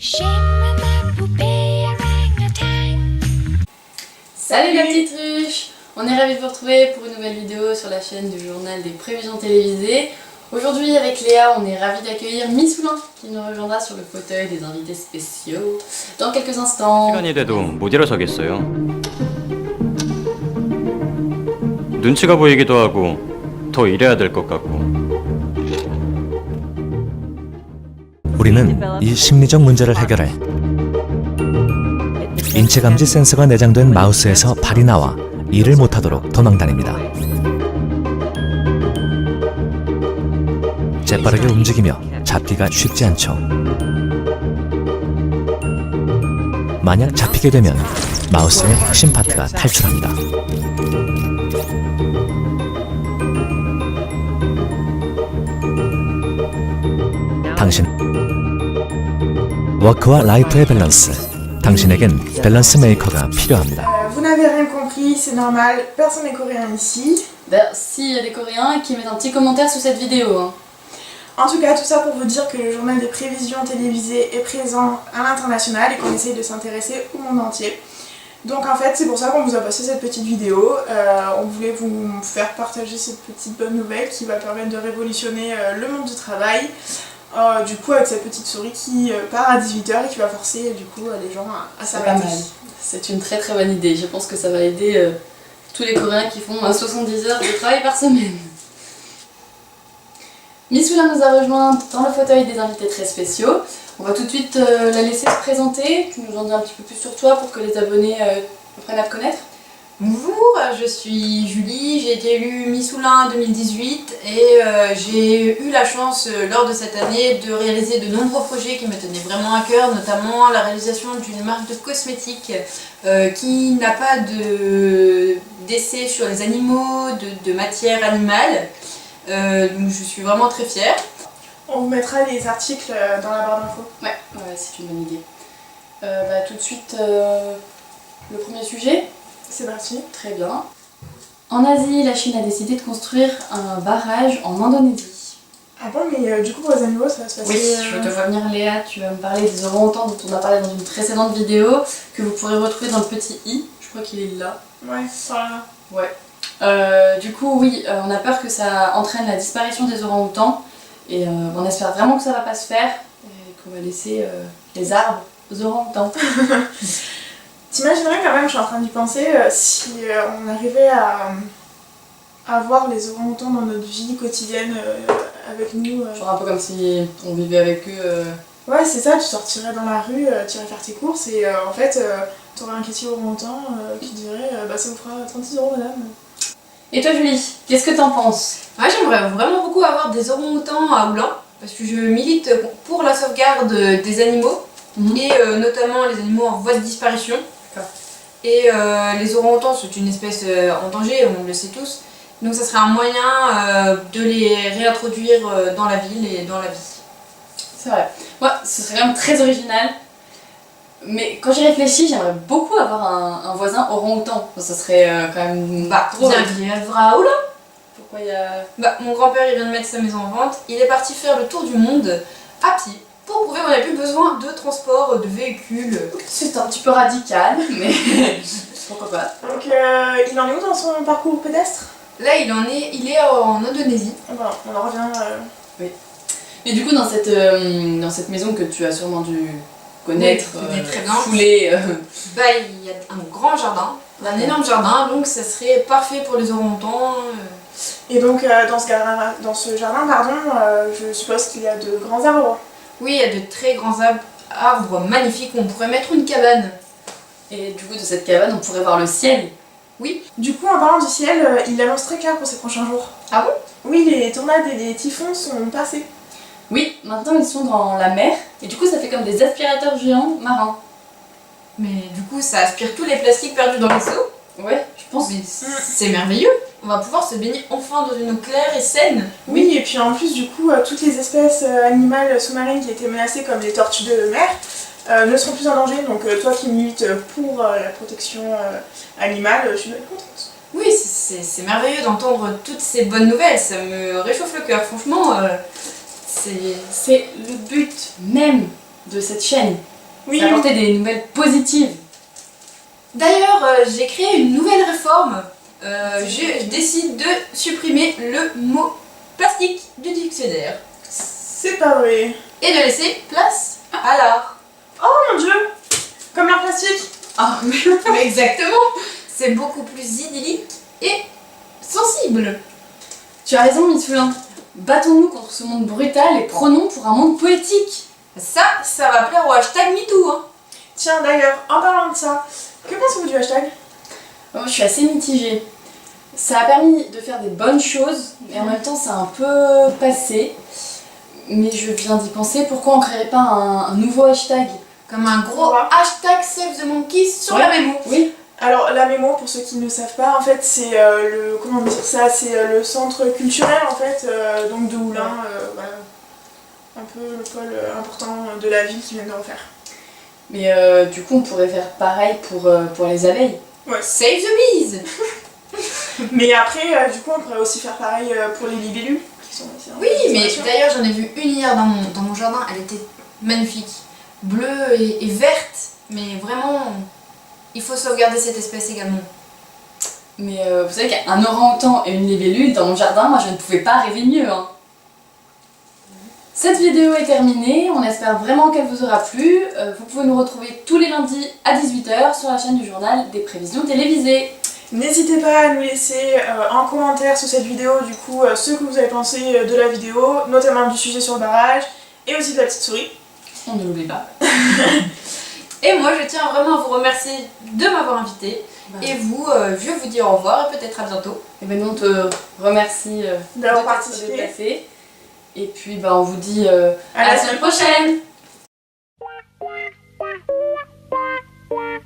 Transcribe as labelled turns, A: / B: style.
A: Salut la petite ruche! On est ravis de vous retrouver pour une nouvelle vidéo sur la chaîne du journal des prévisions télévisées. Aujourd'hui avec Léa, on est ravis d'accueillir Missoulin qui nous rejoindra sur le fauteuil des invités spéciaux dans quelques instants.
B: 시간이 돼도 못 일어서겠어요. 눈치가 보이기도 하고 더 일해야 될 것 같고.
C: 우리는 이 심리적 문제를 해결해 인체감지 센서가 내장된 마우스에서 발이 나와 일을 못하도록 도망다닙니다. 재빠르게 움직이며 잡기가 쉽지 않죠. 만약 잡히게 되면 마우스의 핵심 파트가 탈출합니다. 당신 워크와 라이프의 밸런스. 당신에겐 밸런스 메이커가 필요합니다.
D: Vous n'avez rien compris, c'est normal, personne n'est coréen ici.
A: D'ailleurs, s'il y a des Coréens qui mettent un petit commentaire sous cette vidéo. Hein.
D: En tout cas, tout ça pour vous dire que le journal des prévisions télévisées est présent à l'international et qu'on essaye de s'intéresser au monde entier. Donc en fait, c'est pour ça qu'on vous a passé cette petite vidéo. On voulait vous faire partager cette petite bonne nouvelle qui va permettre de révolutionner le monde du travail. Du coup, avec cette petite souris qui part à 18h et qui va forcer du coup les gens à s'arrêter.
A: C'est une très très bonne idée. Je pense que ça va aider tous les Coréens qui font 70 heures de travail par semaine. Missoulin nous a rejoint dans le fauteuil des invités très spéciaux. On va tout de suite la laisser se présenter. Tu nous en dis un petit peu plus sur toi pour que les abonnés apprennent à te connaître.
E: Bonjour, je suis Julie, j'ai été élue Missoulin en 2018 et j'ai eu la chance lors de cette année de réaliser de nombreux projets qui me tenaient vraiment à cœur, notamment la réalisation d'une marque de cosmétiques qui n'a pas d'essai sur les animaux, de matière animale, donc je suis vraiment très fière.
D: On vous mettra les articles dans la barre d'infos.
A: Ouais, c'est une bonne idée. Tout de suite, le premier sujet.
D: C'est parti.
A: Très bien. En Asie, la Chine a décidé de construire un barrage en Indonésie.
D: Ah bon, mais du coup pour les animaux ça va se passer...
A: Oui, je te vois venir Léa, tu vas me parler des orang-outans dont on a parlé dans une précédente vidéo, que vous pourrez retrouver dans le petit i, je crois qu'il est là.
D: Ouais, voilà.
A: Ouais. Du coup, oui, on a peur que ça entraîne la disparition des orang-outans, et on espère vraiment que ça va pas se faire, et qu'on va laisser les arbres aux orang-outans.
D: T'imagines quand même, je suis en train d'y penser, si on arrivait à voir les orang-outans dans notre vie quotidienne avec nous.
A: Genre un peu comme si on vivait avec eux.
D: Ouais, c'est ça, tu sortirais dans la rue, tu irais faire tes courses et en fait, t'aurais un caissier orang-outan qui dirait ça vous fera 36 € madame.
A: Et toi Julie, qu'est-ce que t'en penses?
E: Moi j'aimerais vraiment beaucoup avoir des orang-outans à Oulan parce que je milite pour la sauvegarde des animaux et notamment les animaux en voie de disparition. Et les orang-outans c'est une espèce en danger, on le sait tous, donc ça serait un moyen de les réintroduire dans la ville et dans la vie.
A: C'est vrai. Moi, ce serait quand même très original, mais quand j'y réfléchis, j'aimerais beaucoup avoir un voisin orang-outan. Ça serait quand même drôle.
E: Bien vivre à Oulan.
A: Pourquoi il y a...
E: Mon grand-père il vient de mettre sa maison en vente, il est parti faire le tour du monde à pied. Pour prouver qu'on n'a plus besoin de transport, de véhicules.
A: C'est un petit peu radical, mais pourquoi pas.
D: Donc il en est où dans son parcours pédestre?
E: Là il est en Indonésie.
D: Voilà, on en revient...
A: Oui. Mais du coup dans cette maison que tu as sûrement dû connaître,
E: très bien.
A: fouler...
E: Il y a un grand jardin, un énorme jardin, donc ça serait parfait pour les orang-outans.
D: Et donc dans ce jardin, je suppose qu'il y a de grands arbres.
E: Oui, il y a de très grands arbres magnifiques où on pourrait mettre une cabane.
A: Et du coup de cette cabane on pourrait voir le ciel.
E: Oui.
D: Du coup en parlant du ciel, il annonce très clair pour ces prochains jours.
E: Ah bon?
D: Oui, les tornades et les typhons sont passés.
A: Oui, maintenant ils sont dans la mer, et du coup ça fait comme des aspirateurs géants marins.
E: Mais du coup ça aspire tous les plastiques perdus dans les eaux.
A: Ouais, je pense.
E: Mais c'est merveilleux. On va pouvoir se baigner enfin dans une eau claire et saine.
D: Oui, et puis en plus du coup toutes les espèces animales sous-marines qui étaient menacées comme les tortues de mer ne seront plus en danger. Donc toi qui milites pour la protection animale, je suis bien contente.
E: Oui, c'est merveilleux d'entendre toutes ces bonnes nouvelles, ça me réchauffe le cœur, franchement.
A: C'est le but même de cette chaîne.
D: Oui,
A: Ça apportait des nouvelles positives.
E: D'ailleurs, j'ai créé une nouvelle réforme. Je décide de supprimer le mot plastique du dictionnaire
D: c'est pas vrai.
E: et de laisser place à l'art.
D: Oh mon dieu, comme l'art plastique.
E: Ah, mais exactement. C'est beaucoup plus idyllique et sensible.
A: Tu as raison, Missoulin. Battons-nous contre ce monde brutal et prônons pour un monde poétique.
E: Ça va plaire au hashtag MeToo. Hein.
D: Tiens d'ailleurs, en parlant de ça, que pensez-vous du hashtag?
A: Moi, je suis assez mitigée. Ça a permis de faire des bonnes choses, mais en même temps, c'est un peu passé. Mais je viens d'y penser, pourquoi on créerait pas un nouveau hashtag?
E: Comme un gros
D: Voilà.
E: hashtag Save the Monkeys sur
A: Ouais.
E: la mémo.
A: Oui.
D: Alors la Mémo, pour ceux qui ne savent pas, en fait c'est comment dire ça, c'est le centre culturel en fait, donc de Oulin, voilà. Un peu le pôle important de la ville qui vient de refaire.
A: Mais du coup, on pourrait faire pareil pour les abeilles.
E: Save the bees.
D: Mais après, du coup, on pourrait aussi faire pareil pour les libellus, qui sont aussi en
E: Oui, mais
D: conservation.
E: d'ailleurs j'en ai vu une hier dans mon jardin, elle était magnifique. Bleue et verte, mais vraiment, il faut sauvegarder cette espèce également.
A: Mais vous savez qu'un orang-outan et une libellule dans mon jardin, moi je ne pouvais pas rêver mieux. Hein. Cette vidéo est terminée, on espère vraiment qu'elle vous aura plu. Vous pouvez nous retrouver tous les lundis à 18 h sur la chaîne du journal des prévisions télévisées.
D: N'hésitez pas à nous laisser en commentaire sous cette vidéo, du coup, ce que vous avez pensé de la vidéo, notamment du sujet sur le barrage, et aussi de la petite souris.
A: On ne l'oublie pas.
E: Et moi je tiens vraiment à vous remercier de m'avoir invité. Et vous, je vous dis au revoir et peut-être à bientôt.
A: Et ben nous on te remercie
D: D'avoir
A: de t'être
D: participé.
A: déplacé. Et puis on vous dit
D: À la semaine prochaine.
A: prochaine.